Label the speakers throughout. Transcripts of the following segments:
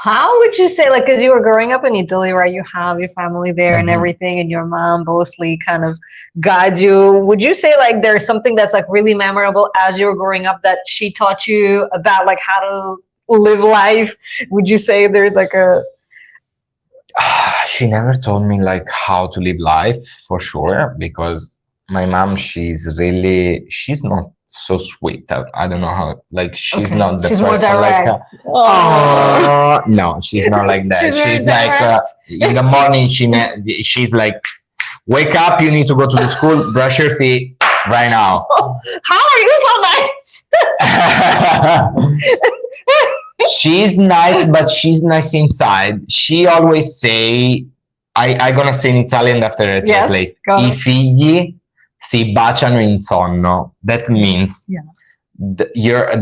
Speaker 1: How would you say, like, because you were growing up in Italy, right? You have your family there and
Speaker 2: Mhm.
Speaker 1: everything, and your mom mostly kind of guides you. Would you say, like, there's something that's like really memorable as you were growing up that she taught you about, like, how to live life? Would you say there's like a,
Speaker 2: She never told me like how to live life for sure, because my mom, she's not so sweet. I don't know how, like, she's
Speaker 1: okay,
Speaker 2: not the
Speaker 1: she's more
Speaker 2: person like,
Speaker 1: direct. Oh,
Speaker 2: oh, no, she's not like that.
Speaker 1: she's very
Speaker 2: She's like,
Speaker 1: direct.
Speaker 2: in the morning, she's like, wake up, you need to go to the school, brush your teeth right now.
Speaker 1: How are you so nice?
Speaker 2: She's nice, but she's nice inside. She always say, I gonna say in Italian after I
Speaker 1: Yes,
Speaker 2: translate.
Speaker 1: go
Speaker 2: I
Speaker 1: ahead.
Speaker 2: figli si baciano in sonno. That means
Speaker 1: Yeah.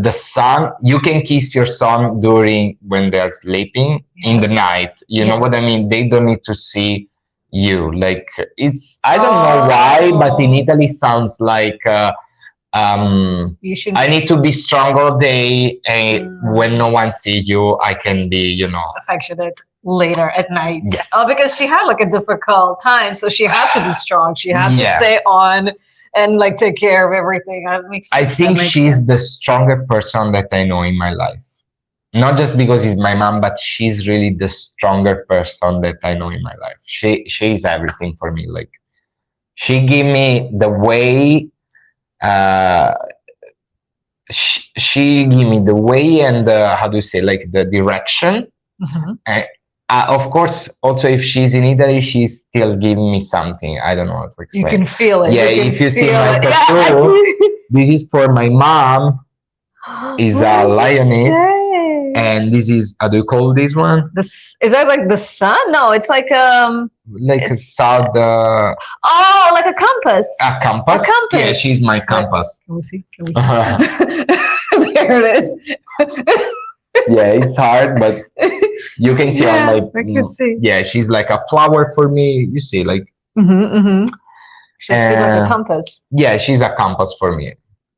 Speaker 2: the son, you can kiss your son during when they're sleeping in the
Speaker 1: Yes.
Speaker 2: night. You know
Speaker 1: Yes.
Speaker 2: what I mean? They don't need to see you. Like, it's, I don't know why, but in
Speaker 1: Oh,
Speaker 2: Italy sounds like
Speaker 1: you should.
Speaker 2: I need to be strong all day, and when
Speaker 1: Mm,
Speaker 2: no one sees you, I can be,
Speaker 1: affectionate later at night. Oh,
Speaker 2: yes.
Speaker 1: because she had like a difficult time, so she had to be strong. She had to
Speaker 2: Yeah.
Speaker 1: stay on and like take care of everything. That makes
Speaker 2: I
Speaker 1: sense. That
Speaker 2: think
Speaker 1: makes
Speaker 2: she's
Speaker 1: sense.
Speaker 2: the strongest person that I know in my life. Not just because he's my mom, but she's really the stronger person that I know in my life. She's everything for me. Like, she gave me the way. Uh, she gave me the way, and how do you say, like, the direction.
Speaker 1: Mhm.
Speaker 2: Uh, of course, also if she's in Italy, she's still giving me something. I don't know how to
Speaker 1: You
Speaker 2: explain.
Speaker 1: can feel it.
Speaker 2: Yeah,
Speaker 1: You can
Speaker 2: if you see
Speaker 1: feel
Speaker 2: my
Speaker 1: it.
Speaker 2: tattoo, this is for my mom.
Speaker 1: Yeah.
Speaker 2: Is
Speaker 1: What
Speaker 2: a
Speaker 1: does it
Speaker 2: lioness,
Speaker 1: say?
Speaker 2: and this is, how do you call this one?
Speaker 1: This is that like the sun? No, it's like
Speaker 2: Like a
Speaker 1: it's
Speaker 2: south,
Speaker 1: oh, like a compass.
Speaker 2: a
Speaker 1: A
Speaker 2: compass. Yeah,
Speaker 1: compass.
Speaker 2: she's my
Speaker 1: Wait,
Speaker 2: compass.
Speaker 1: can we see? Can we see? There it is.
Speaker 2: Yeah, it's hard, but you can see on
Speaker 1: Yeah,
Speaker 2: my.
Speaker 1: I can see.
Speaker 2: Yeah, she's like a flower for me. You see, like,
Speaker 1: Mm-hmm. She's like a
Speaker 2: uh,
Speaker 1: compass.
Speaker 2: yeah, she's a compass for me.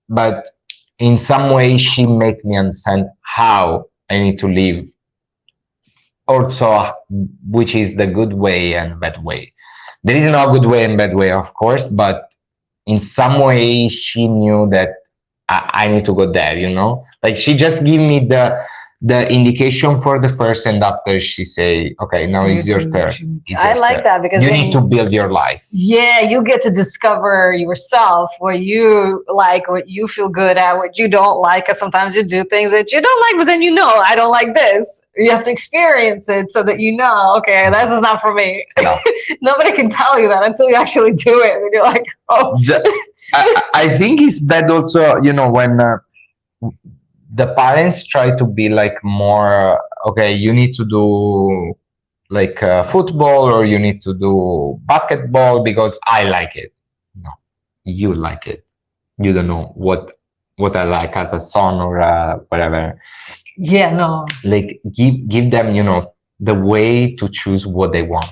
Speaker 2: But in some way, she make me understand how I need to live. Also, which is the good way and bad way. There is no good way and bad way, of course, but in some way, she knew that I need to go there. Like, she just give me the indication for the first, and after she say, okay, now
Speaker 1: You
Speaker 2: is your
Speaker 1: do
Speaker 2: turn.
Speaker 1: choose.
Speaker 2: It's
Speaker 1: I
Speaker 2: your
Speaker 1: like
Speaker 2: turn.
Speaker 1: that because
Speaker 2: You need to
Speaker 1: then
Speaker 2: build your life.
Speaker 1: yeah, you get to discover yourself, what you like, what you feel good at, what you don't like. Because sometimes you do things that you don't like, but then I don't like this. You have to experience it so that you know, okay, this is not for me.
Speaker 2: No.
Speaker 1: Nobody can tell you that until you actually do it. And you're like, oh,
Speaker 2: I think it's bad also, when the parents try to be like more, okay, you need to do like football, or you need to do basketball because I like it. No, you like it. You don't know what I like as a son, or whatever.
Speaker 1: yeah, no.
Speaker 2: Like, give them, the way to choose what they want.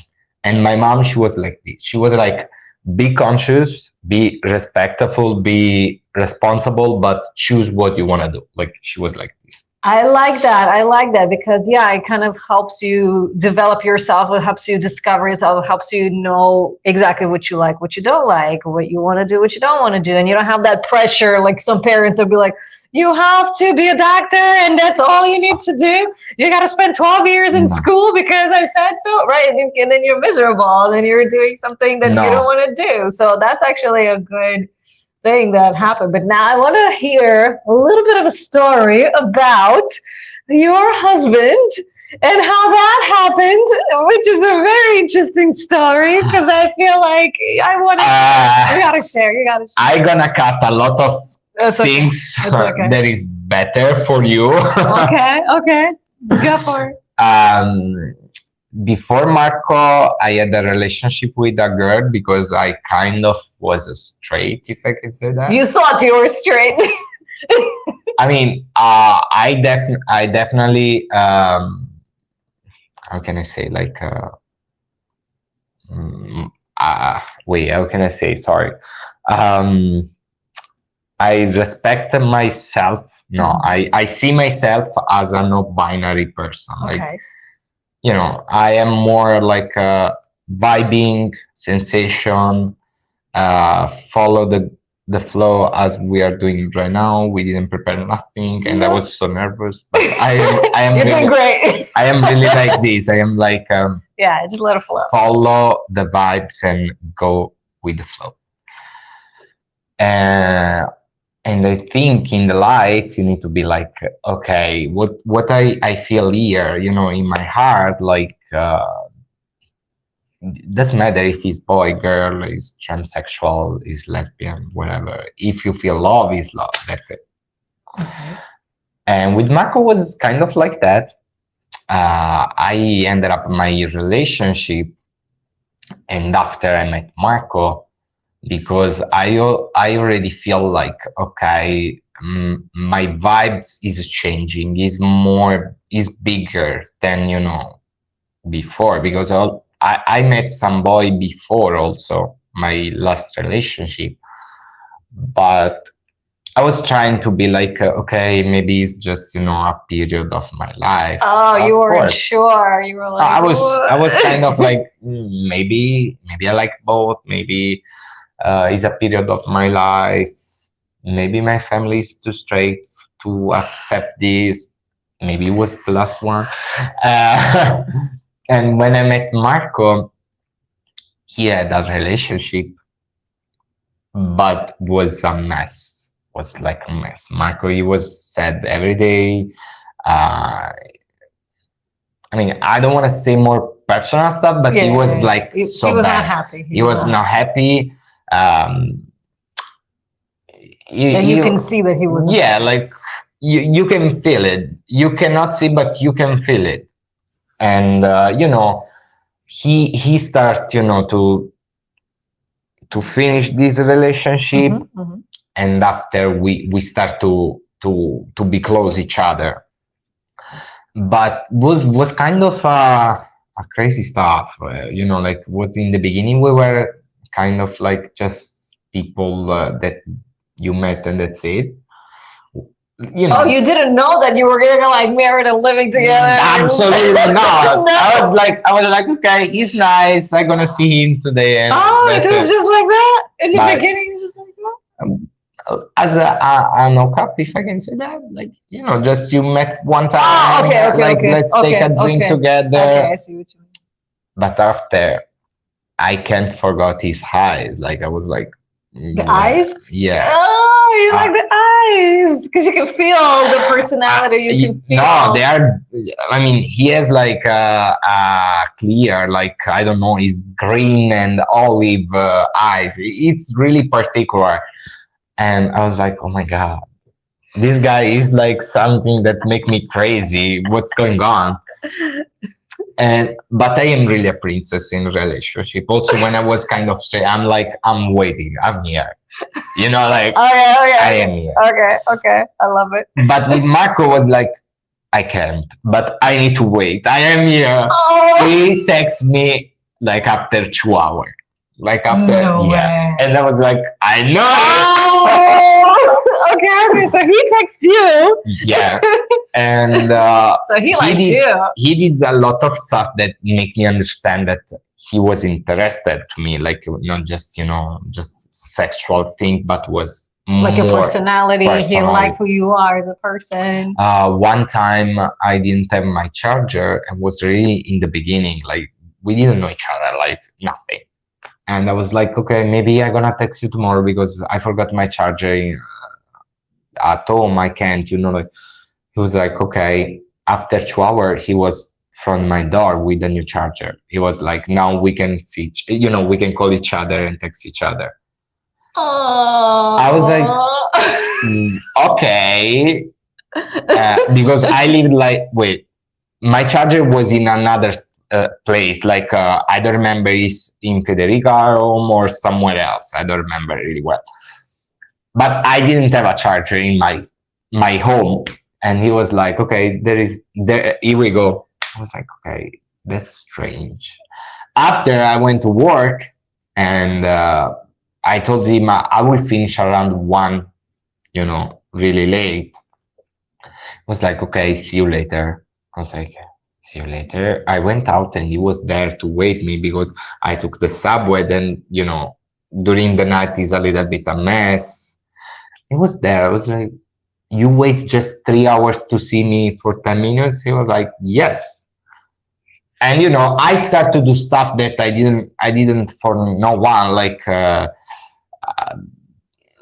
Speaker 2: And my mom, she was like this. She was like, be conscious, be respectful, be responsible, but choose what you want to do. Like, she was like this.
Speaker 1: I like that. I like that because yeah, it kind of helps you develop yourself. It helps you discover yourself. It helps you know exactly what you like, what you don't like, what you want to do, what you don't want to do, and you don't have that pressure. Like some parents will be like, "You have to be a doctor, and that's all you need to do. You got to spend 12 years in
Speaker 2: No,
Speaker 1: school because I said so, right?" And then you're miserable, and then you're doing something that you don't
Speaker 2: no.
Speaker 1: want to do. So that's actually a good thing that happened. But now I want to hear a little bit of a story about your husband and how that happened, which is a very interesting story because I feel like I want to share. You
Speaker 2: Uh,
Speaker 1: gotta share. You gotta share.
Speaker 2: I gonna cut a lot of
Speaker 1: That's okay.
Speaker 2: things
Speaker 1: That's okay.
Speaker 2: that is better for you.
Speaker 1: Okay. Okay. Go for it.
Speaker 2: um, Before Marco, I had a relationship with a girl because I kind of was a straight, if I can say that.
Speaker 1: You thought you were straight.
Speaker 2: I mean, I definitely, how can I say, like, mm, wait, how can I say? Sorry. Um, I respect myself No, I see myself as a no-binary person. Like,
Speaker 1: Okay.
Speaker 2: I am more like a vibing sensation, follow the flow as we are doing right now. We didn't prepare nothing, and I was so nervous. But I am
Speaker 1: You're doing
Speaker 2: really,
Speaker 1: great.
Speaker 2: I am really like this. I am like
Speaker 1: Yeah, just let it flow.
Speaker 2: follow the vibes and go with the flow. And I think in the life you need to be like, okay, what I feel here, in my heart, like doesn't matter if he's boy, girl, is transsexual, is lesbian, whatever. If you feel love, is love. That's it.
Speaker 1: Okay.
Speaker 2: And with Marco was kind of like that. I ended up my relationship, and after I met Marco, because I already feel like, okay, my vibes is changing, is bigger than before, because I met some boy before also my last relationship, but I was trying to be like, okay, maybe it's just a period of my life.
Speaker 1: Oh,
Speaker 2: Of
Speaker 1: you weren't
Speaker 2: course.
Speaker 1: sure. You were like,
Speaker 2: I was
Speaker 1: "What?"
Speaker 2: kind of like, maybe I like both. Maybe it's a period of my life. Maybe my family is too straight to accept this. Maybe it was the last one. Uh, and when I met Marco, he had a relationship, but was a mess. Was like a mess. Marco, he was sad every day. Uh, I mean, I don't want to say more personal stuff, but he was like
Speaker 1: He
Speaker 2: so
Speaker 1: was not
Speaker 2: bad.
Speaker 1: happy.
Speaker 2: He was not happy. Um,
Speaker 1: And you can see that he wasn't.
Speaker 2: Yeah, like you can feel it. You cannot see, but you can feel it. And he starts to finish this relationship, and after we start to be close each other. But was kind of a crazy stuff. Like was in the beginning we were kind of like just people that you met and that's it.
Speaker 1: Oh, you didn't know that you were gonna get like married and living together?
Speaker 2: Absolutely not.
Speaker 1: No.
Speaker 2: I was like, okay, he's nice. I'm gonna see him today. And
Speaker 1: Oh, it was just like that in the
Speaker 2: But-
Speaker 1: beginning, just like that.
Speaker 2: As a no-cup, if I can say that, like just you met one time.
Speaker 1: Okay,
Speaker 2: like let's take a drink together.
Speaker 1: Okay, I see what you mean.
Speaker 2: But after, I can't forget his eyes. Like I was like,
Speaker 1: The eyes?
Speaker 2: Yeah.
Speaker 1: Oh, you like the eyes because you can feel the personality. You can feel.
Speaker 2: No, they are. I mean, he has like a clear, like I don't know, is green and olive eyes. It's really particular, and I was like, oh my god, this guy is like something that make me crazy. What's going on? But I am really a princess in relationship. Also, when I was kind of say, I'm like, I'm waiting, I'm here. Like
Speaker 1: Okay.
Speaker 2: I am here.
Speaker 1: Okay. I love it.
Speaker 2: But with Marco was like, I can't, but I need to wait. I am here.
Speaker 1: Oh.
Speaker 2: He texts me like after 2 hours. Like after,
Speaker 1: No
Speaker 2: yeah.
Speaker 1: way.
Speaker 2: And I was like, I know.
Speaker 1: Oh, okay. So he texts you.
Speaker 2: Yeah. And
Speaker 1: so he liked you.
Speaker 2: He did a lot of stuff that make me understand that he was interested to me, like not just just sexual thing, but was
Speaker 1: like your
Speaker 2: more
Speaker 1: personality. He
Speaker 2: personal.
Speaker 1: liked who you are as a person.
Speaker 2: One time I didn't have my charger, and was really in the beginning, like we didn't know each other, like nothing. And I was like, okay, maybe I'm gonna text you tomorrow because I forgot my charger at home. I can't, like. He was like, okay. After 2 hours, he was from my door with a new charger. He was like, now we can see, we can call each other and text each other.
Speaker 1: Oh.
Speaker 2: I was like, okay, because I lived wait, my charger was in another place, like I don't remember, it's in Federica home or somewhere else. I don't remember really well. But I didn't have a charger in my home. And he was like, okay, here we go. I was like, okay, that's strange. After I went to work, and I told him I will finish around 1, really late. was like, okay, see you later. I was like, see you later. I went out and he was there to wait me because I took the subway. Then, during the night is a little bit a mess. He was there. I was like, you wait just 3 hours to see me for 10 minutes? He was like, yes. And I start to do stuff that I didn't for no one, uh,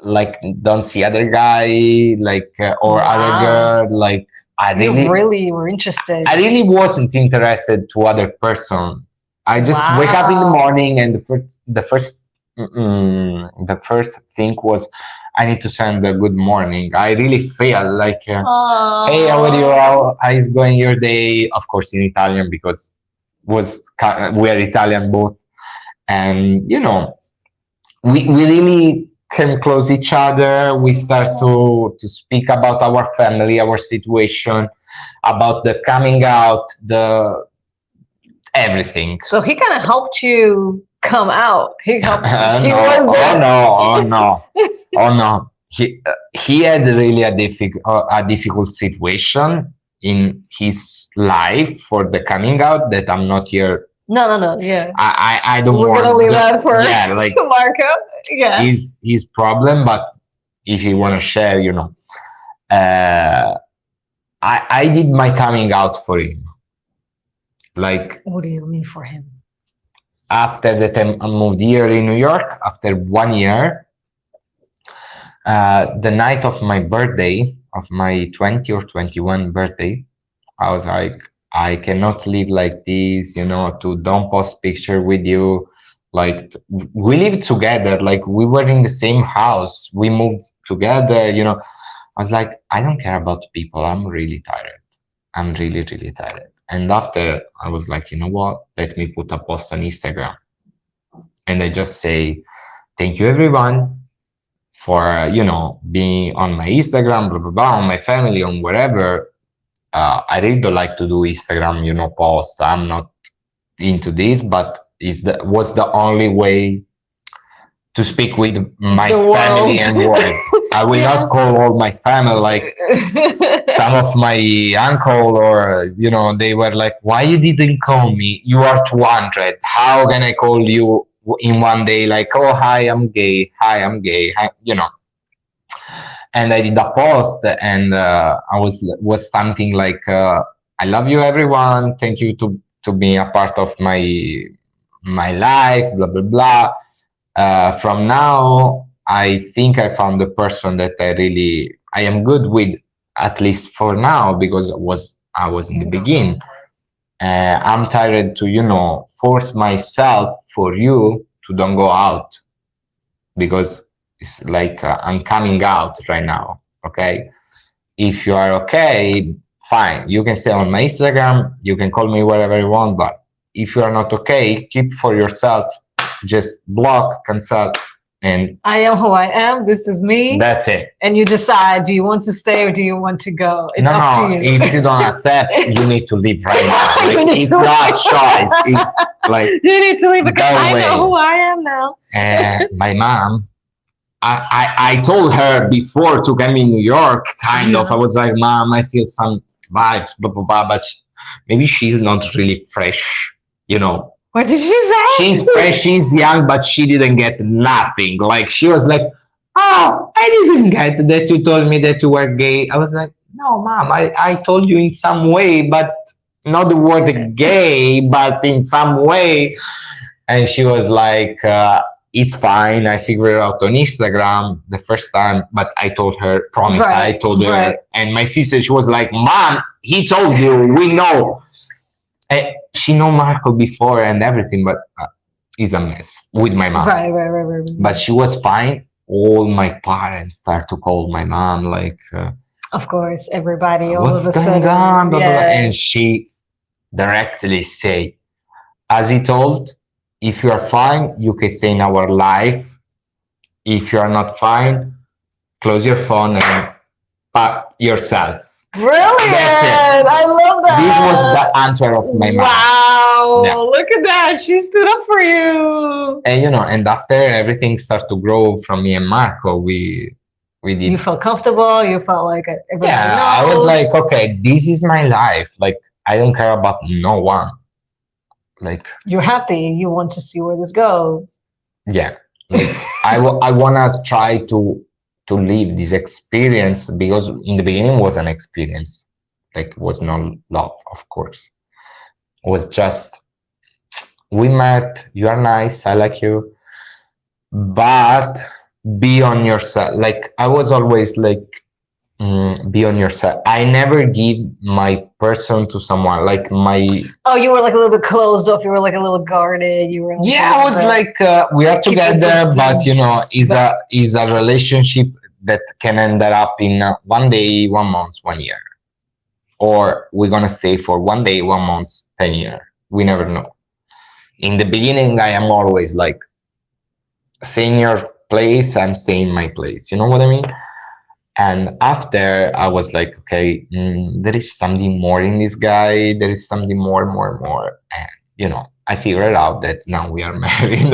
Speaker 2: like don't see other guy, or other
Speaker 1: Wow.
Speaker 2: girl, like I
Speaker 1: You
Speaker 2: really
Speaker 1: really were interested.
Speaker 2: I really wasn't interested to other person. I just wake up in the
Speaker 1: Wow.
Speaker 2: morning and the first thing was I need to send a good morning. I really feel like, hey, how are you? How is going your day? Of course, in Italian because we are Italian both, and we really came close each other. We start to speak about our family, our situation, about the coming out, the everything.
Speaker 1: So he kind of helped you come out. He helped. He
Speaker 2: No,
Speaker 1: was there.
Speaker 2: oh no, oh no. He had really a difficult situation in his life for the coming out that I'm not here.
Speaker 1: No. Yeah.
Speaker 2: I don't
Speaker 1: We're
Speaker 2: want
Speaker 1: gonna leave that for
Speaker 2: yeah, like
Speaker 1: Marco. Yeah.
Speaker 2: his problem, but if you want to share, I did my coming out for him. Like
Speaker 1: What do you mean for him?
Speaker 2: after the time I moved here in New York, after 1 year, the night of my birthday, of my 20 or 21 birthday, I was like, I cannot live like this, to don't post picture with you. Like we lived together, like we were in the same house, we moved together, I was like, I don't care about people. I'm really tired. I'm really, really tired. And after I was like, you know what? Let me put a post on Instagram. And I just say, thank you everyone for, being on my Instagram, blah, blah, blah, on my family, on wherever. I really don't like to do Instagram, posts. I'm not into this, but was the only way to speak with my
Speaker 1: The
Speaker 2: family
Speaker 1: world.
Speaker 2: and world. I will not
Speaker 1: Yes.
Speaker 2: call all my family, like some of my uncle, or they were like, why you didn't call me? You are 200. How can I call you in one day? Like, oh, hi, I'm gay. Hi, I'm gay. Hi, and I did a post, and I was something like, I love you everyone, thank you to be a part of my life, blah blah blah. From now I think I found the person that I am good with, at least for now, because I was in the beginning. I'm tired to force myself for you to don't go out, because it's like, I'm coming out right now. Okay, if you are okay, fine, you can stay on my Instagram, you can call me wherever you want, but if you are not okay, keep for yourself, just block, cancel, and
Speaker 1: I am who I am. This is me.
Speaker 2: that's it.
Speaker 1: And you decide, do you want to stay or do you want to go? It's up to you.
Speaker 2: If you don't accept, you need to leave right now.
Speaker 1: You
Speaker 2: Like,
Speaker 1: need
Speaker 2: it's
Speaker 1: to
Speaker 2: not
Speaker 1: leave.
Speaker 2: choice, it's like,
Speaker 1: You need to leave because
Speaker 2: go
Speaker 1: I
Speaker 2: away.
Speaker 1: know who I am now.
Speaker 2: My mom, I told her before to come in New York, kind of. I was like, Mom, I feel some vibes, blah blah blah, but maybe she's not really fresh,
Speaker 1: What did she say?
Speaker 2: She's fresh, she's young, but she didn't get nothing. Like, she was like, oh, I didn't get that you told me that you were gay. I was like, no, Mom, I told you in some way, but not the word gay, but in some way. And she was like, it's fine. I figured it out on Instagram the first time, but I told her, promise,
Speaker 1: Right,
Speaker 2: I told her.
Speaker 1: right.
Speaker 2: And my sister, she was like, Mom, he told you, we know. And she know Marco before and everything, but it's a mess with my mom.
Speaker 1: Right.
Speaker 2: But she was fine. All my parents start to call my mom, like,
Speaker 1: Of course, everybody all
Speaker 2: what's
Speaker 1: of a
Speaker 2: going
Speaker 1: sudden.
Speaker 2: on? Blah, blah, blah.
Speaker 1: Yeah.
Speaker 2: And she directly say, as he told, if you are fine, you can stay in our life. If you are not fine, close your phone and pack yourself.
Speaker 1: Brilliant! I love that.
Speaker 2: This was the answer of my mom.
Speaker 1: Wow!
Speaker 2: Yeah.
Speaker 1: Look at that. She stood up for you.
Speaker 2: And and after everything started to grow from me and Marco, we we did.
Speaker 1: You felt comfortable. You felt like everybody
Speaker 2: Yeah,
Speaker 1: knows.
Speaker 2: I was like, okay, this is my life. Like, I don't care about no one. Like,
Speaker 1: you're happy. You want to see where this goes.
Speaker 2: yeah, like I wanna try to live this experience, because in the beginning was an experience. Like, was not love, of course. It was just, we met, you are nice, I like you, but be on yourself. Like, I was always like, be on yourself. I never give my person to someone, like my.
Speaker 1: Oh, you were like a little bit closed off. You were like a little guarded. You were like
Speaker 2: Yeah, I was like, we are
Speaker 1: keep the
Speaker 2: together, but you know,
Speaker 1: distance,
Speaker 2: is a relationship that can end up in 1 day, 1 month, 1 year, or we're gonna stay for 1 day, 1 month, 10 years. We never know. In the beginning, I am always like, stay in your place, I'm staying in my place. You know what I mean? And after, I was like, okay, there is something more in this guy. There is something more, more, more. And, you know, I figured out that now we are married.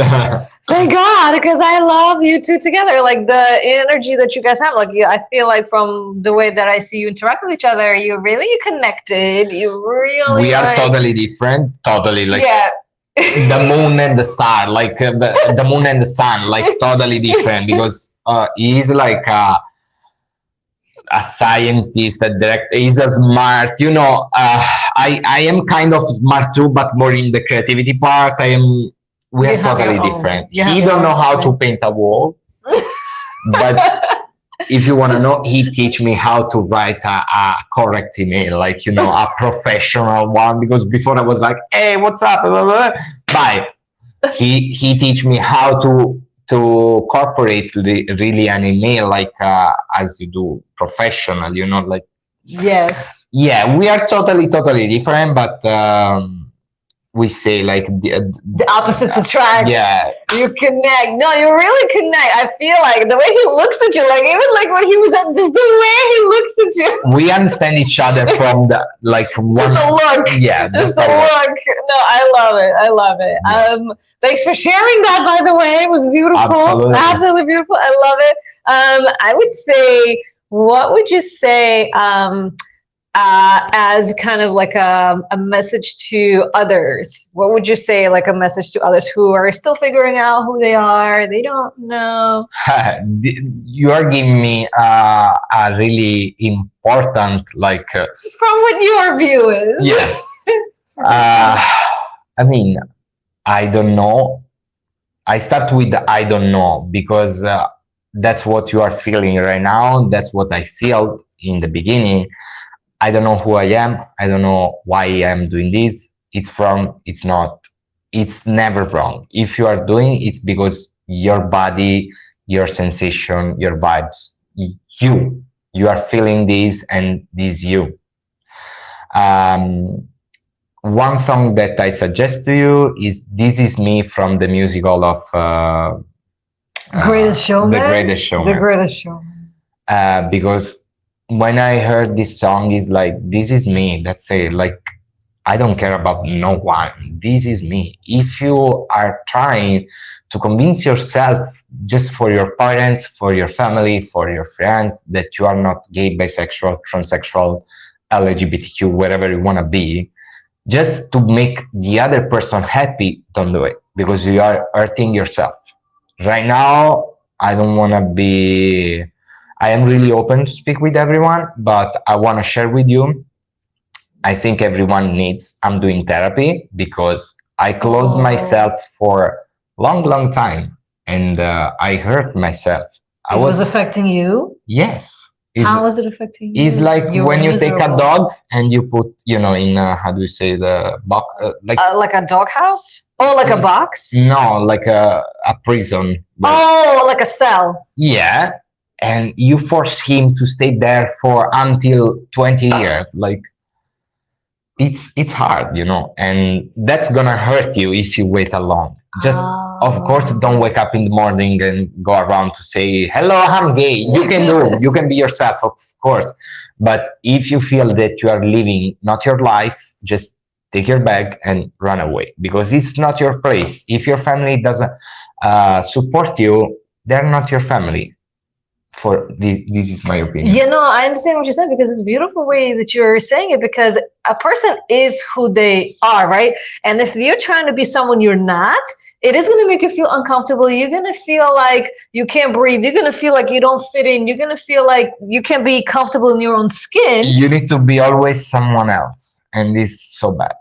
Speaker 1: thank God, because I love you two together. Like the energy that you guys have. Like I feel like from the way that I see you interact with each other, you're really connected. You really.
Speaker 2: We are
Speaker 1: like,
Speaker 2: totally different. Totally, like,
Speaker 1: yeah.
Speaker 2: the moon and the star, like the moon and the sun, like totally different, because he's like a scientist, a director. He's a smart, you know. I am kind of smart too, but more in the creativity part. We
Speaker 1: You
Speaker 2: are
Speaker 1: have your
Speaker 2: totally
Speaker 1: own-
Speaker 2: different.
Speaker 1: you have
Speaker 2: He
Speaker 1: your
Speaker 2: don't
Speaker 1: own
Speaker 2: know how to
Speaker 1: strength.
Speaker 2: paint a wall, but if you want to know, he teach me how to write a correct email, like, you know, a professional one. Because before I was like, hey, what's up? Blah, blah, blah. Bye. He teach me how to corporate really an email, like as you do professional, you know, like.
Speaker 1: Yes.
Speaker 2: Yeah, we are totally different, but we say like
Speaker 1: The opposites attract.
Speaker 2: yeah.
Speaker 1: You connect. No, you really connect. I feel like the way he looks at you, like even like when he was at just the way he looks at you.
Speaker 2: We understand each other from the like
Speaker 1: Just
Speaker 2: one.
Speaker 1: the look.
Speaker 2: Yeah,
Speaker 1: Just the look. No, I love it. I love it.
Speaker 2: Yeah.
Speaker 1: Thanks for sharing that, by the way. It was beautiful.
Speaker 2: Absolutely.
Speaker 1: Absolutely beautiful. I love it. I would say, what would you say as kind of like a message to others? What would you say, like a message to others who are still figuring out who they are? They don't know.
Speaker 2: You are giving me a really important, like.
Speaker 1: From what your view is.
Speaker 2: Yes. I mean, I don't know. I start with the I don't know, because that's what you are feeling right now. That's what I feel in the beginning. I don't know who I am. I don't know why I'm doing this. It's not, it's never wrong. If you are doing it's because your body, your sensation, your vibes, you are feeling this, and this you. One song that I suggest to you is "This Is Me" from the musical of
Speaker 1: Greatest Showman.
Speaker 2: The Greatest Showman.
Speaker 1: The Greatest Showman.
Speaker 2: Because when I heard this song, is like, this is me. That's it. Like, I don't care about no one. This is me. If you are trying to convince yourself, just for your parents, for your family, for your friends, that you are not gay, bisexual, transsexual, LGBTQ, whatever you want to be, just to make the other person happy, don't do it, because you are hurting yourself. Right now, I don't want to be. I am really open to speak with everyone, but I want to share with you. I think everyone needs. I'm doing therapy because I closed myself for long time, and I hurt myself.
Speaker 1: It was affecting you?
Speaker 2: Yes.
Speaker 1: How was it affecting you?
Speaker 2: It's like
Speaker 1: You
Speaker 2: when
Speaker 1: were
Speaker 2: you take a
Speaker 1: miserable.
Speaker 2: dog and you put, you know, in how do you say, the box,
Speaker 1: Like a doghouse? Oh, like a box?
Speaker 2: no, like a prison.
Speaker 1: Oh, like a cell.
Speaker 2: Yeah, and you force him to stay there for until 20 years. Like, it's hard, you know, and that's gonna hurt you if you wait alone. Just, of course, don't wake up in the morning and go around to say, hello, I'm gay. You can be yourself, of course. But if you feel that you are living not your life, just take your bag and run away, because it's not your place. If your family doesn't support you, they're not your family. For this is my opinion.
Speaker 1: You know, I understand what you're saying because it's a beautiful way that you're saying it because a person is who they are, right? And if you're trying to be someone you're not, it is going to make you feel uncomfortable. You're going to feel like you can't breathe. You're going to feel like you don't fit in. You're going to feel like you can't be comfortable in your own skin.
Speaker 2: You need to be always someone else, and it's so bad.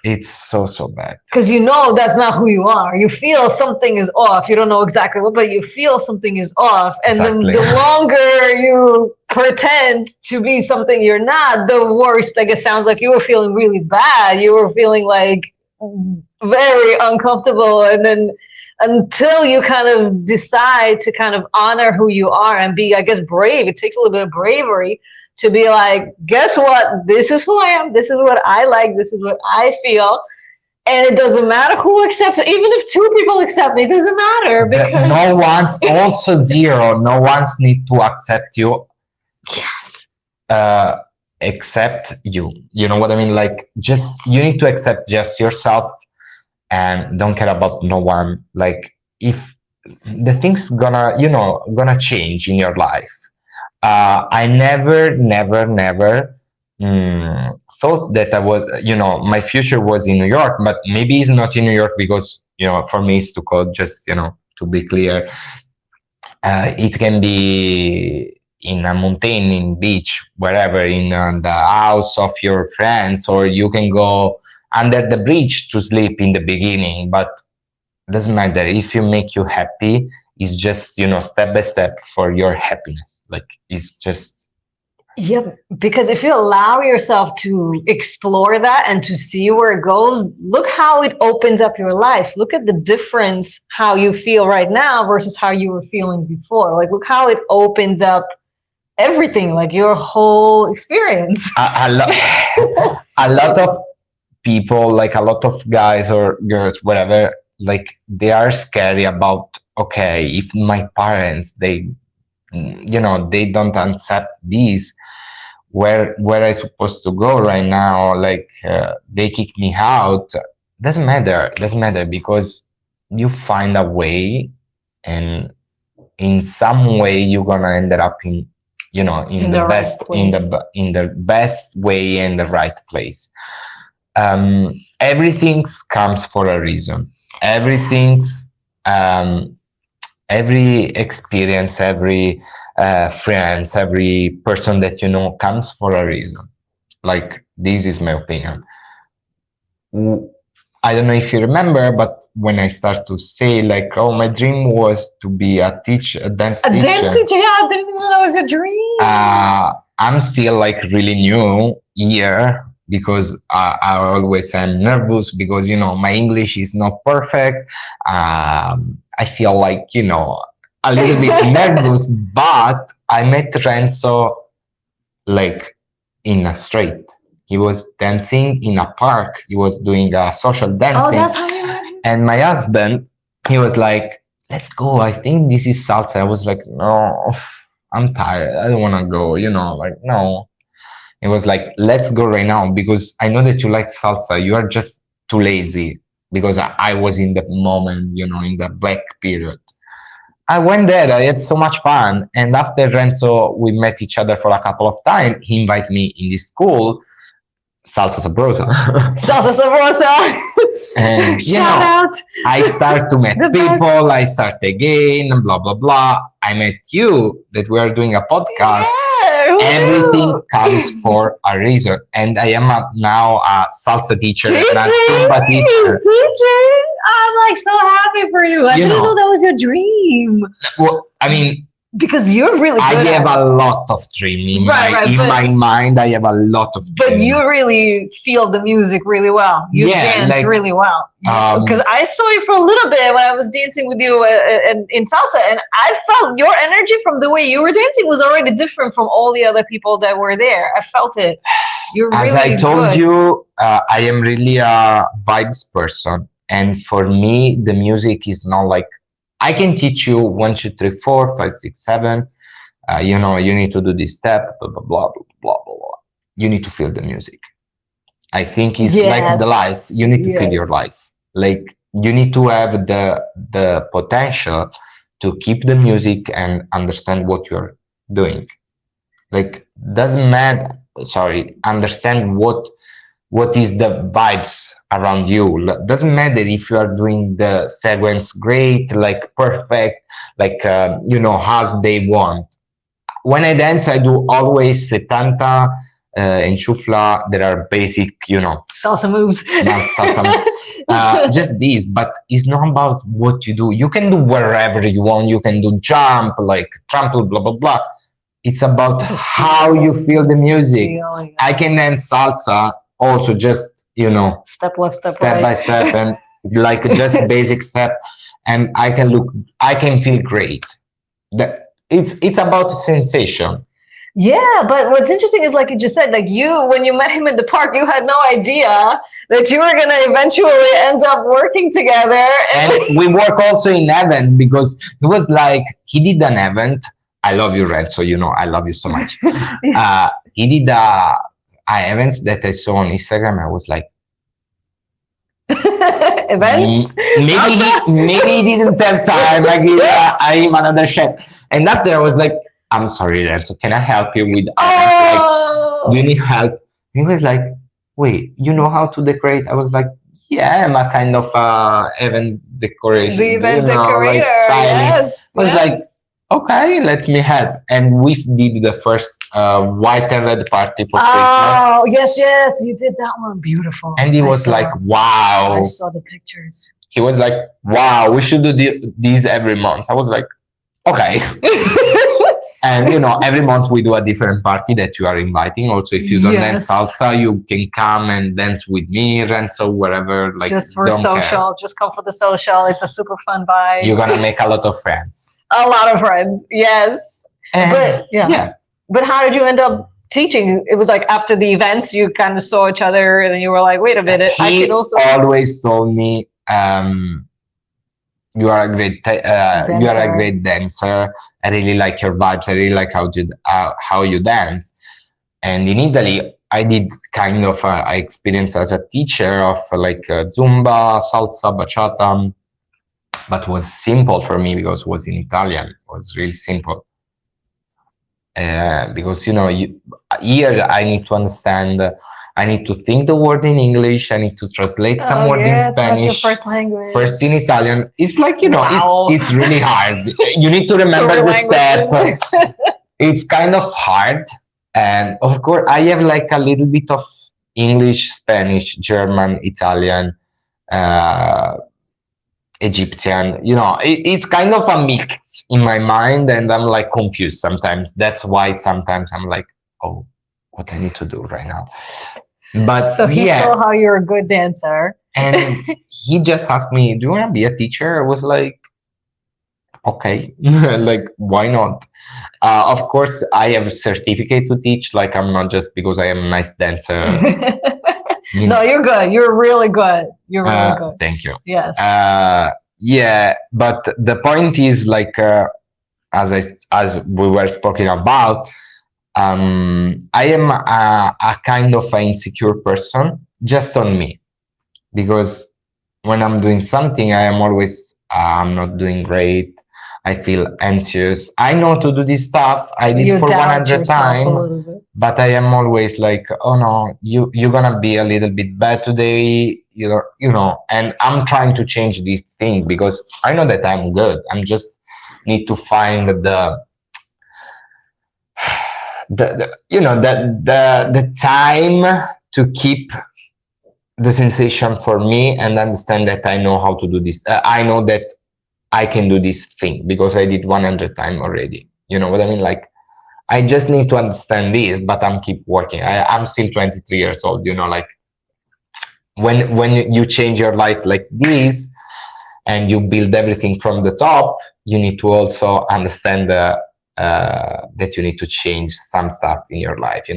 Speaker 2: It's so bad.
Speaker 1: Because you know that's not who you are. You feel something is off. You don't know exactly what, but you feel something is off. And
Speaker 2: Exactly.
Speaker 1: the longer you pretend to be something you're not, the worse. Like it sounds like you were feeling really bad. You were feeling like very uncomfortable. And then until you kind of decide to kind of honor who you are and be, I guess, brave, it takes a little bit of bravery to be like, guess what? This is who I am. This is what I like. This is what I feel. And it doesn't matter who accepts it. Even if two people accept me, it doesn't matter because
Speaker 2: No one's also zero. No one's need to accept you.
Speaker 1: Yes.
Speaker 2: Except you. You know what I mean? Like, just you need to accept just yourself and don't care about no one. Like, if the things gonna change in your life. I never thought that I was, my future was in New York, but maybe it's not in New York because, for me it's too cold, just, to be clear. It can be in a mountain, in beach, wherever, in the house of your friends, or you can go under the bridge to sleep in the beginning, but doesn't matter. If you make you happy, it's just, step by step for your happiness. Like, it's just.
Speaker 1: Yep. Because if you allow yourself to explore that and to see where it goes, look how it opens up your life. Look at the difference, how you feel right now versus how you were feeling before. Like, look how it opens up everything, like your whole experience.
Speaker 2: A lot of people, like a lot of guys or girls, whatever, like they are scary about, okay, if my parents, they don't accept this, where I supposed to go right now? Like, they kick me out. Doesn't matter because you find a way, and in some way you're gonna end up in the best, in the best way and the right place. Everything comes for a reason. Everything's every experience, every friends, every person that comes for a reason. Like, this is my opinion. I don't know if you remember, but when I start to say, like, oh, my dream was to be a dance teacher.
Speaker 1: Dance teacher, yeah, I didn't know that was your dream.
Speaker 2: I'm still like really new here because I always am nervous because my English is not perfect. I feel like a little bit nervous, but I met Renzo like in a street. He was dancing in a park. He was doing a social dancing.
Speaker 1: Oh, that's how you met him.
Speaker 2: And my husband, he was like, let's go. I think this is salsa. I was like, no, I'm tired. I don't want to go, like, no. It was like, let's go right now because I know that you like salsa. You are just too lazy because I was in the moment, in the black period. I went there. I had so much fun. And after Renzo, we met each other for a couple of times. He invited me in this school, Salsa Sabrosa.
Speaker 1: Salsa Sabrosa.
Speaker 2: And
Speaker 1: Shout out.
Speaker 2: I start to meet people. I start again, blah blah blah. I met you that we are doing a podcast.
Speaker 1: Yeah,
Speaker 2: everything comes for a reason, and I am now a salsa teacher and a Zumba teacher.
Speaker 1: Teaching. I'm like so happy for you. I didn't know that was your dream.
Speaker 2: Well, I mean,
Speaker 1: because you're really good.
Speaker 2: I have a lot of dream in my mind. I have a lot of dream.
Speaker 1: But you really feel the music really well. You dance really well. Because I saw you for a little bit when I was dancing with you in salsa, and I felt your energy from the way you were dancing was already different from all the other people that were there. I felt it. You're really
Speaker 2: As I told
Speaker 1: good.
Speaker 2: you, I am really a vibes person, and for me, the music is not like. I can teach you 1, 2, 3, 4, 5, 6, 7. You need to do this step, blah, blah, blah, blah, blah, blah. You need to feel the music. I think it's like the life. You need to feel your life. Like, you need to have the potential to keep the music and understand what you're doing. Like, doesn't matter, sorry, understand what is the vibes around you. Doesn't matter if you are doing the sequence great, like perfect, like as they want. When I dance, I do always 70 in shufla. There are basic,
Speaker 1: Salsa moves.
Speaker 2: just these, but it's not about what you do. You can do wherever you want. You can do jump, like trample, blah blah blah. It's about how you feel the music. I can dance salsa also, just
Speaker 1: Step left, step
Speaker 2: step
Speaker 1: right.
Speaker 2: by step, and like just basic step, and I can feel great. That it's about sensation.
Speaker 1: Yeah, but what's interesting is, like you just said, like when you met him in the park, you had no idea that you were gonna eventually end up working together.
Speaker 2: And we work also in event, because it was like he did an event. I love you, Renzo. I love you so much. He did events that I saw on Instagram. I was like,
Speaker 1: Events.
Speaker 2: maybe he didn't have time. Like, I am another chef. And after I was like, I'm sorry, Renzo, can I help you with
Speaker 1: Oh.
Speaker 2: do you need help? He was like, wait, you know how to decorate? I was like, yeah, I'm a kind of event decoration.
Speaker 1: The event
Speaker 2: like
Speaker 1: decorator.
Speaker 2: styling.
Speaker 1: Yes.
Speaker 2: I was like, okay, let me help. And we did the first white and red party for Christmas.
Speaker 1: Oh, yes, you did that one. Beautiful.
Speaker 2: And he was like, wow.
Speaker 1: I saw the pictures.
Speaker 2: He was like, wow, we should do these every month. I was like, okay. And every month we do a different party that you are inviting. Also, if you don't dance salsa, you can come and dance with me, Renzo, wherever. Like,
Speaker 1: just for social, just come for the social. It's a super fun vibe.
Speaker 2: You're gonna make a lot of friends.
Speaker 1: A lot of friends, yes.
Speaker 2: And,
Speaker 1: yeah. But how did you end up teaching? It was like after the events, you kind of saw each other, and you were like, "Wait a minute, I can also."
Speaker 2: He always told me, you are a great dancer. I really like your vibes. I really like how you dance. And in Italy, I did kind of I experienced as a teacher of like Zumba, salsa, bachata, but was simple for me because it was in Italian. It was really simple. Because here I need to understand. I need to think the word in English. I need to translate some word in Spanish.
Speaker 1: First language.
Speaker 2: First in Italian. It's like it's really hard. You need to remember the step. It's kind of hard, and of course I have like a little bit of English, Spanish, German, Italian, Egyptian. It's kind of a mix in my mind, and I'm like confused sometimes. That's why sometimes I'm like, oh, what I need to do right now. But
Speaker 1: so he saw how you're a good dancer,
Speaker 2: and he just asked me, do you want to be a teacher? I was like, okay. Like, why not? Of course I have a certificate to teach. Like, I'm not just because I am a nice dancer.
Speaker 1: No, you're good. You're really good. You're really good.
Speaker 2: Thank you.
Speaker 1: Yes.
Speaker 2: Yeah, but the point is, like, as we were speaking about, I am a kind of an insecure person, just on me, because when I'm doing something, I am always I'm not doing great. I feel anxious. I know to do this stuff. I did for 100 times, but I am always like, oh no, you're gonna be a little bit bad today. And I'm trying to change this thing because I know that I'm good. I'm just need to find the time to keep the sensation for me and understand that I know how to do this. I know that I can do this thing because I did 100 times already. You know what I mean? Like, I just need to understand this, but I'm keep working. I'm still 23 years old. Like, when you change your life like this and you build everything from the top, you need to also understand that you need to change some stuff in your life.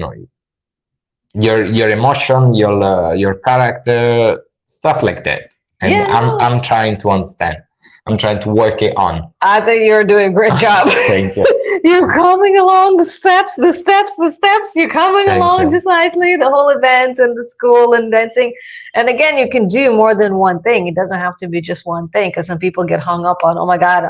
Speaker 2: Your emotion, your character, stuff like that. And I'm trying to understand. I'm trying to work it on.
Speaker 1: I think you're doing a great job.
Speaker 2: Thank you.
Speaker 1: You're coming along the steps. You're coming
Speaker 2: Thank
Speaker 1: along
Speaker 2: you.
Speaker 1: just nicely. The whole event and the school and dancing. And again, you can do more than one thing. It doesn't have to be just one thing because some people get hung up on, oh my God,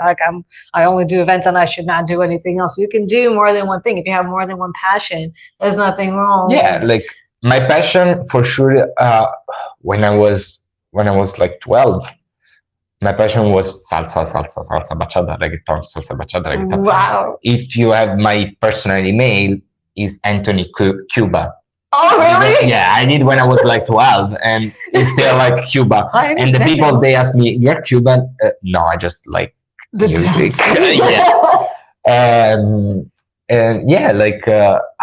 Speaker 1: I only do events and I should not do anything else. You can do more than one thing. If you have more than one passion, there's nothing wrong.
Speaker 2: Yeah, like my passion for sure. When I was like 12, my passion was salsa, bachata, reggaeton, salsa, bachata, reggaeton.
Speaker 1: Wow.
Speaker 2: If you have my personal email, is Anthony Cuba.
Speaker 1: Oh, really?
Speaker 2: Yeah, I did when I was like 12, and it's still like Cuba. And the people they ask me, "You're Cuban?" No, I just like
Speaker 1: The
Speaker 2: music.
Speaker 1: dance.
Speaker 2: Yeah. And yeah, like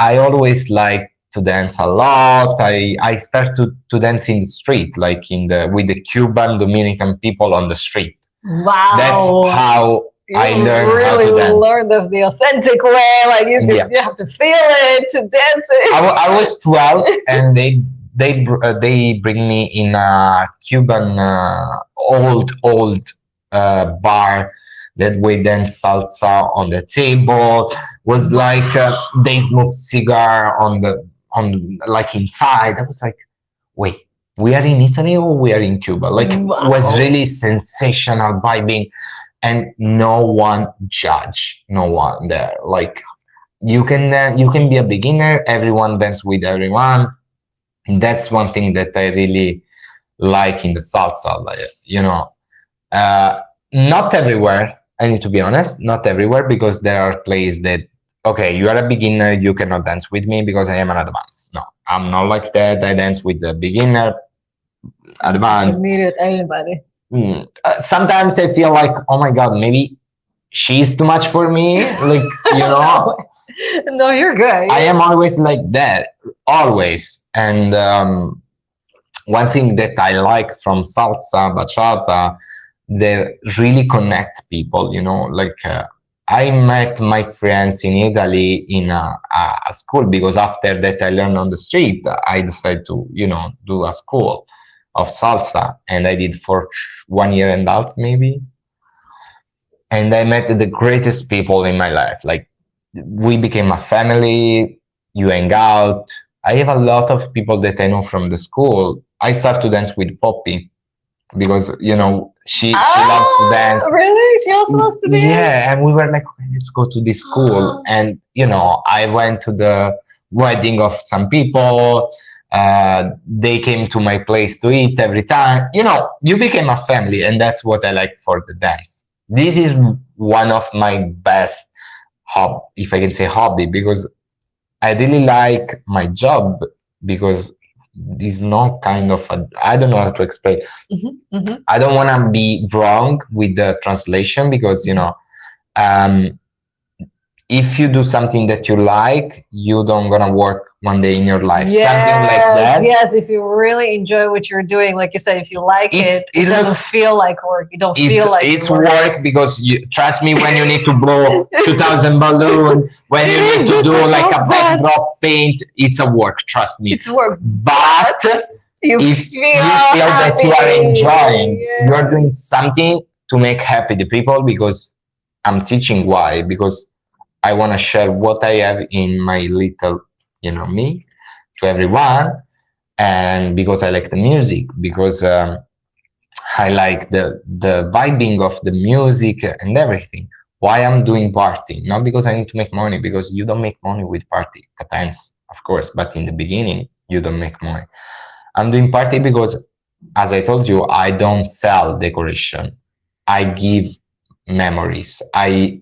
Speaker 2: I always like to dance a lot. I start to dance in the street, like in the with the Cuban Dominican people on the street.
Speaker 1: Wow.
Speaker 2: That's how I
Speaker 1: You
Speaker 2: learned how
Speaker 1: really
Speaker 2: to dance.
Speaker 1: learned the authentic way. Like
Speaker 2: Yeah.
Speaker 1: you have to feel it to dance it.
Speaker 2: I was 12, and they bring me in a Cuban old bar that we dance salsa on the table. Was like they smoked cigar on like inside. I was like, wait, we are in Italy or we are in Cuba? Like it was
Speaker 1: Wow.
Speaker 2: really sensational vibing, and no one judge, no one there. Like you can be a beginner. Everyone dance with everyone. And that's one thing that I really like in the salsa. Like, you know, uh, not everywhere. I need to be honest, not everywhere, because there are places that okay, you are a beginner, you cannot dance with me because I am an advanced. No, I'm not like that. I dance with the beginner, advanced.
Speaker 1: Intermediate, anybody.
Speaker 2: Sometimes I feel like, oh my god, maybe she's too much for me. Like, you know,
Speaker 1: No, you're good.
Speaker 2: I am always like that, always. And one thing that I like from salsa, bachata, they really connect people, you know, like I met my friends in Italy in a school, because after that I learned on the street. I decided to, you know, do a school of salsa, and I did for 1 year and a half maybe. And I met the greatest people in my life. Like we became a family. You hang out. I have a lot of people that I know from the school. I start to dance with Poppy because, you know, she loves to dance.
Speaker 1: Really? She also loves to dance?
Speaker 2: Yeah, and we were like, okay, let's go to this school. And you know, I went to the wedding of some people. They came to my place to eat every time. You know, you became a family, and that's what I like for the dance. This is one of my best if I can say hobby, because I really like my job, because this not kind of I don't know how to explain. I don't want to be wrong with the translation, because you know, if you do something that you like, you don't gonna work one day in your life.
Speaker 1: Yes,
Speaker 2: something like that.
Speaker 1: yes. If you really enjoy what you're doing, like you said, if you like it doesn't
Speaker 2: looks,
Speaker 1: feel like work. You don't feel like
Speaker 2: it's work, because you trust me, when you need to blow 2,000 balloon, when you need to do like a backdrop paint, it's a work. Trust me,
Speaker 1: it's work.
Speaker 2: But
Speaker 1: you
Speaker 2: if
Speaker 1: feel
Speaker 2: you feel that you are enjoying,
Speaker 1: yeah.
Speaker 2: you are doing something to make happy the people, because I'm teaching. Why? Because I want to share what I have in my little, you know, me to everyone. And because I like the music, because I like the vibing of the music and everything. Why I'm doing party? Not because I need to make money, because you don't make money with party. Depends, of course, but in the beginning, you don't make money. I'm doing party because, as I told you, I don't sell decoration. I give memories. I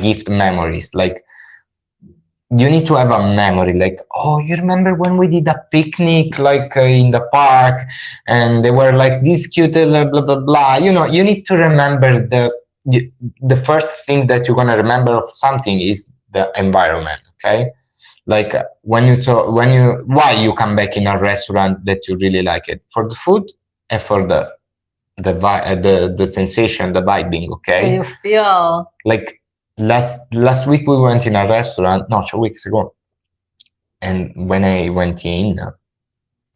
Speaker 2: gift memories. Like, you need to have a memory, like, oh, you remember when we did a picnic like in the park, and they were like this cute blah blah blah. You know, you need to remember the first thing that you're gonna remember of something is the environment. Okay, like why you come back in a restaurant that you really like it, for the food and for the sensation, the vibing. Okay,
Speaker 1: you feel
Speaker 2: like last week we went in a restaurant, no, 2 weeks ago, and when I went in,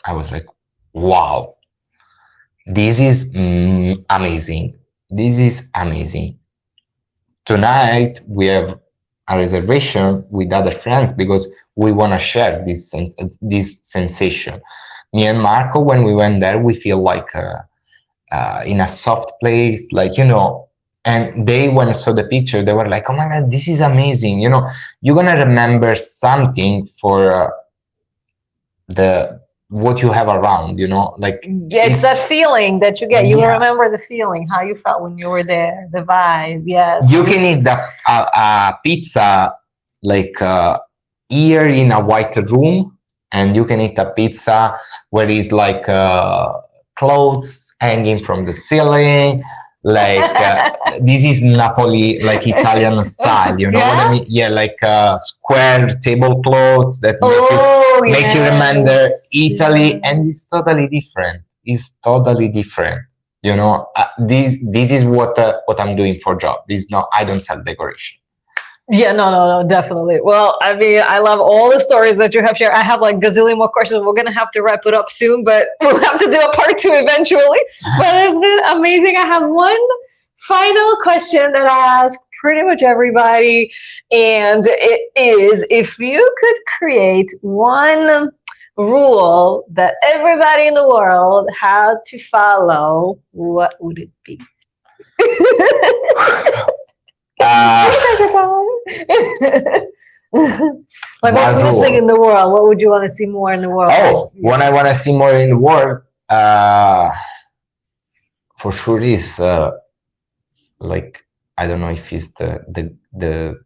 Speaker 2: I was like, wow, this is amazing. This is amazing. Tonight we have a reservation with other friends because we want to share this sensation. Me and Marco, when we went there, we feel like in a soft place, like, you know. And they, when I saw the picture, they were like, "Oh my God, this is amazing!" You know, you're gonna remember something for the what you have around. You know, like
Speaker 1: Yeah, it's that feeling that you get. You
Speaker 2: yeah.
Speaker 1: remember the feeling, how you felt when you were there, the vibe. Yes.
Speaker 2: You can eat a pizza like here in a white room, and you can eat a pizza where it's like clothes hanging from the ceiling. Like this is Napoli, like Italian style. You know what I
Speaker 1: Yeah?
Speaker 2: mean? Yeah, like square tablecloths that
Speaker 1: Oh,
Speaker 2: make you remember
Speaker 1: yes.
Speaker 2: Italy,
Speaker 1: Yes.
Speaker 2: and it's totally different. It's totally different. You know, this is what I'm doing for job. This not I don't sell decoration.
Speaker 1: Yeah, no, no, no, definitely. Well, I mean, I love all the stories that you have shared. I have like gazillion more questions. We're gonna have to wrap it up soon, but we'll have to do a part two eventually. But it's been amazing. I have one final question that I ask pretty much everybody, and it is, if you could create one rule that everybody in the world had to follow, what would it be?
Speaker 2: Uh,
Speaker 1: Like, what's
Speaker 2: one
Speaker 1: missing in
Speaker 2: rule.
Speaker 1: the world? What would you want to see more in the world?
Speaker 2: Oh, what I want to see more in the world, for sure is like I don't know if it's the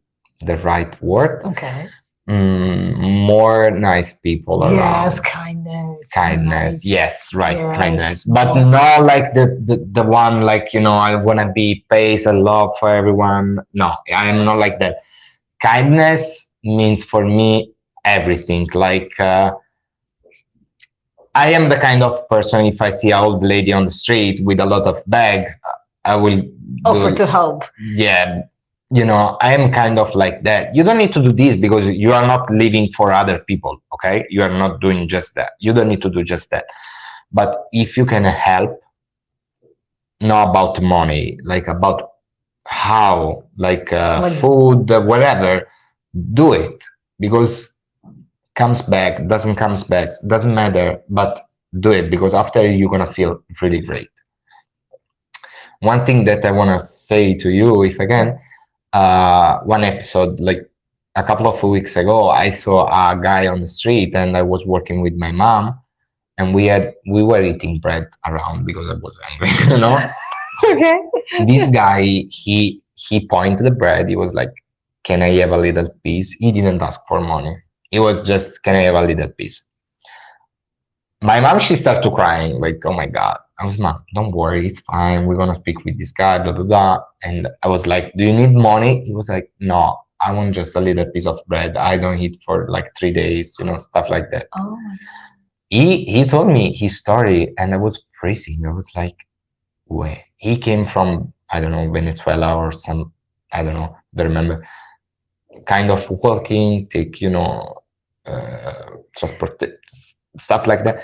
Speaker 2: right word.
Speaker 1: Okay.
Speaker 2: More nice people
Speaker 1: Yes,
Speaker 2: around.
Speaker 1: kindness.
Speaker 2: Kindness,
Speaker 1: Nice.
Speaker 2: yes, right,
Speaker 1: Yes.
Speaker 2: kindness, but not like the one like, you know, I want to be peace and love for everyone. No, I am not like that. Kindness means for me everything. Like I am the kind of person, if I see an old lady on the street with a lot of bag, I will
Speaker 1: Offer
Speaker 2: do,
Speaker 1: to help.
Speaker 2: yeah, you know, I am kind of like that. You don't need to do this because you are not living for other people, okay? You are not doing just that. You don't need to do just that. But if you can help, not about money, like about how, like
Speaker 1: Like,
Speaker 2: food, whatever, do it because comes back, doesn't comes back, doesn't matter, but do it because after you're gonna feel really great. One thing that I wanna say to you, if I can, one episode like a couple of weeks ago, I saw a guy on the street, and I was working with my mom, and we were eating bread around because I was hungry, you know.
Speaker 1: okay.
Speaker 2: This guy, he pointed the bread. He was like, "Can I have a little piece?" He didn't ask for money. He was just, "Can I have a little piece?" My mom, she started crying, like, "Oh my God." I was, "Mom, don't worry, it's fine. We're gonna speak with this guy, blah blah blah." And I was like, "Do you need money?" He was like, "No, I want just a little piece of bread. I don't eat for like 3 days, you know, stuff like that."
Speaker 1: Oh my
Speaker 2: He told me his story, and I was freezing. I was like, "Wait." He came from, I don't know, Venezuela or some, I don't know, don't remember. Kind of walking, take, you know, transport stuff like that.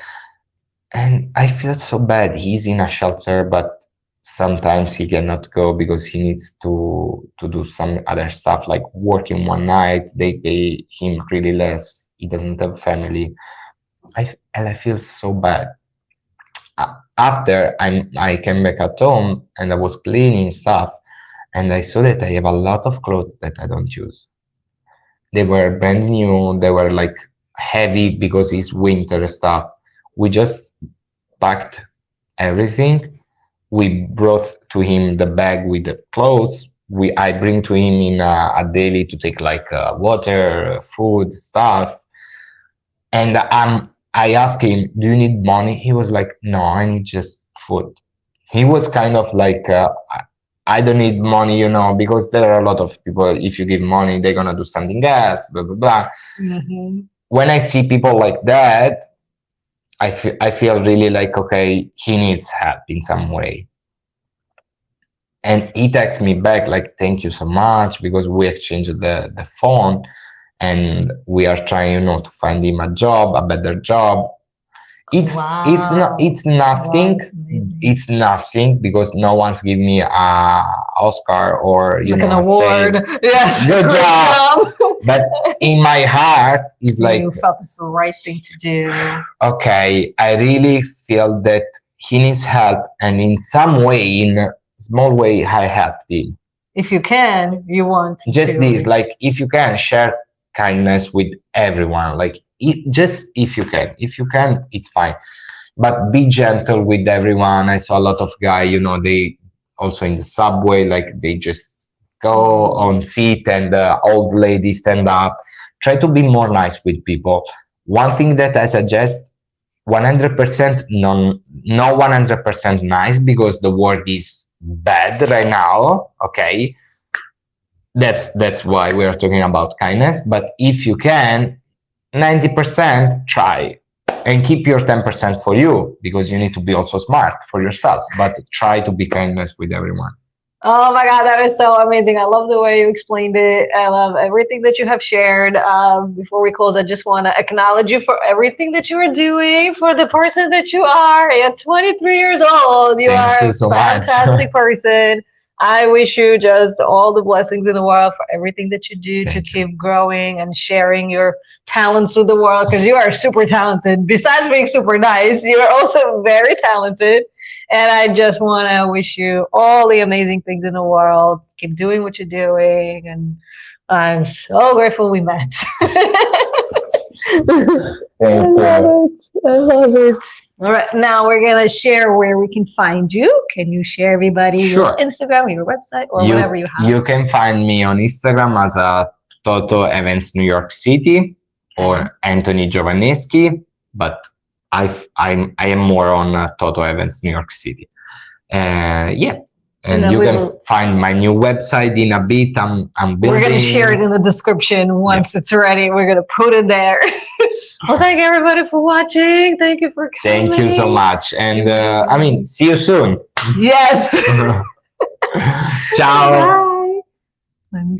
Speaker 2: And I feel so bad. He's in a shelter, but sometimes he cannot go because he needs to do some other stuff like working one night. They pay him really less. He doesn't have family. And I feel so bad. After I came back at home and I was cleaning stuff, and I saw that I have a lot of clothes that I don't use. They were brand new. They were like heavy because it's winter stuff. We just packed everything. We brought to him the bag with the clothes. I bring to him in a daily to take like water, food, stuff. And I asked him, "Do you need money?" He was like, "No, I need just food." He was kind of like, I don't need money, you know, because there are a lot of people, if you give money, they're gonna do something else, blah, blah, blah.
Speaker 1: God.
Speaker 2: When I see people like that, I feel really like, okay, he needs help in some way. And he texts me back like, "Thank you so much," because we exchanged the phone, and we are trying, you know, to find him a job, a better job. It's nothing.
Speaker 1: Wow, it's amazing.
Speaker 2: It's nothing because no one's give me a Oscar or
Speaker 1: Like an
Speaker 2: say
Speaker 1: award. Yes,
Speaker 2: good
Speaker 1: great
Speaker 2: job.
Speaker 1: job.
Speaker 2: But in my heart is like,
Speaker 1: You felt it's the right thing to do.
Speaker 2: okay, I really feel that he needs help, and in some way, in a small way, I helped him.
Speaker 1: If you can, you want
Speaker 2: Just
Speaker 1: to.
Speaker 2: this, like, if you can share kindness with everyone, like, just if you can. If you can, it's fine, but be gentle with everyone. I saw a lot of guys, they also in the subway, like they just go on seat and the old lady stand up. Try to be more nice with people. One thing that I suggest, 100% non, no 100% nice, because the world is bad right now. Okay, that's why we are talking about kindness. But if you can, 90% try, and keep your 10% for you, because you need to be also smart for yourself, but try to be kindness with everyone.
Speaker 1: Oh my God, that is so amazing. I love the way you explained it. I love everything that you have shared. Before we close, I just want to acknowledge you for everything that you are doing, for the person that you are. At 23 years old, you
Speaker 2: Thank
Speaker 1: are
Speaker 2: you
Speaker 1: a
Speaker 2: so much.
Speaker 1: fantastic person. I wish you just all the blessings in the world for everything that you do to keep growing and sharing your talents with the world, because you are super talented. Besides being super nice, you are also very talented. And I just want to wish you all the amazing things in the world. Keep doing what you're doing. And I'm so grateful we met. I love it. I love it. All right. Now we're going to share where we can find you. Can you share everybody your
Speaker 2: Sure.
Speaker 1: Instagram, your website, or whatever you have?
Speaker 2: You can find me on Instagram as Toto Events New York City or Anthony Giovanneschi, but I am more on Toto Events New York City. Yeah. And you can find my new website in a bit. I'm building.
Speaker 1: We're going to share it in the description once it's ready. We're going to put it there. Well, thank you everybody for watching. Thank you for coming.
Speaker 2: Thank you so much. And see you soon.
Speaker 1: Yes.
Speaker 2: Ciao.
Speaker 1: Bye.